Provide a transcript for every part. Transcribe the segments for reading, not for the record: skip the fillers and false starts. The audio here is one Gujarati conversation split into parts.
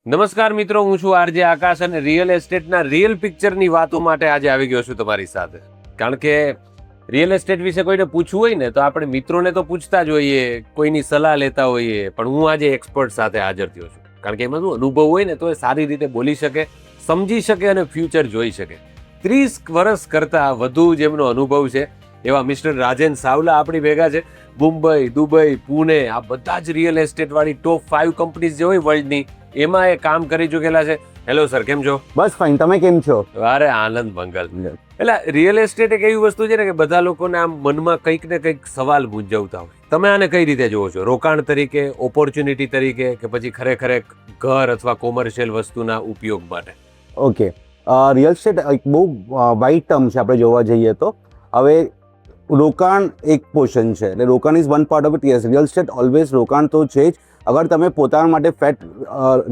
નમસ્કાર મિત્રો, હું છું આરજે આકાશ અને રિયલ એસ્ટેટના રિયલ પિક્ચરની વાતો માટે આજે આવી ગયો છું તમારી સાથે. કારણ કે રિયલ એસ્ટેટ વિશે કોઈને પૂછવું હોય ને તો આપણે મિત્રોને તો પૂછતા જ હોઈએ, કોઈની સલાહ લેતા હોઈએ, પણ હું આજે એક્સપર્ટ સાથે હાજર થયો છું. કારણ કે એમાં શું અનુભવ હોય ને તો એ સારી રીતે બોલી શકે, સમજી શકે અને ફ્યુચર જોઈ શકે. 30 વર્ષ કરતાં વધુ જેમનો અનુભવ છે એવા મિસ્ટર રાજન સાવલા આપણી ભેગા છે. મુંબઈ, દુબઈ, પુણે, આ બધા જ રિયલ એસ્ટેટવાળી ટોપ 5 કંપનીઝ જે હોય વર્લ્ડની એમાં એ કામ કરી ચૂકેલા છે. હેલો સર, કેમ છો? બસ ફાઇન, તમે કેમ છો? અરે આનંદ મંગલ. એટલે રિયલ એસ્ટેટ એક એવી વસ્તુ છે ને કે બધા લોકોને આમ મનમાં કંઈક ને કંઈક સવાલ મૂંઝવતા હોય. તમે આને કઈ રીતે જોવો છો? રોકાણ તરીકે, ઓપોર્ચ્યુનિટી તરીકે, કે પછી ખરેખર એક ઘર અથવા કોમર્શિયલ વસ્તુના ઉપયોગ માટે? ઓકે, રિયલ એસ્ટેટ એક બહુ વાઇડ ટર્મ છે. આપણે જોવા જઈએ તો હવે રોકાણ એક પોર્શન છે, એટલે રોકાણ is one part of it. Yes, real estate always રોકાણ તો છે જ. અગર તમે પોતાના માટે ફ્લેટ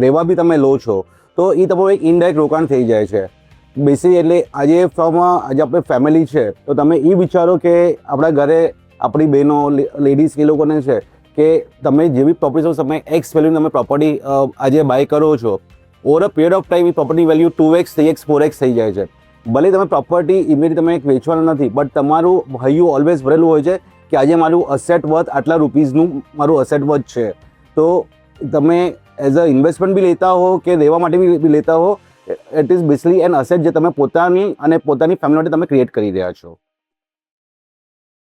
રહેવા બી તમે લો છો તો એ તમારું એક ઇનડાયરેક્ટ રોકાણ થઈ જાય છે બેસિક. એટલે આજે આપણે ફેમિલી છે તો તમે એ વિચારો કે આપણા ઘરે આપણી બહેનો લેડીઝ એ લોકોને છે કે તમે જે બી પ્રોપર્ટી તમે એક્સ વેલ્યુ તમે પ્રોપર્ટી આજે બાય કરો છો, over a period of time A property value 2x 3x 4x થઈ જાય છે. ભલે તમે પ્રોપર્ટી ઇમિડિયેટ તમે એક વેચવાનું નથી, બટ તમારું હૈયું ઓલવેઝ ભરેલું હોય છે કે આજે મારું અસેટ વર્થ આટલા રૂપીઝનું મારું અસેટ વર્થ છે. તો તમે એઝ અ ઇન્વેસ્ટમેન્ટ બી લેતા હો કે રહેવા માટે બી લેતા હો, it is basically an asset જે તમે પોતાની અને પોતાની ફેમિલી માટે તમે ક્રિએટ કરી રહ્યા છો.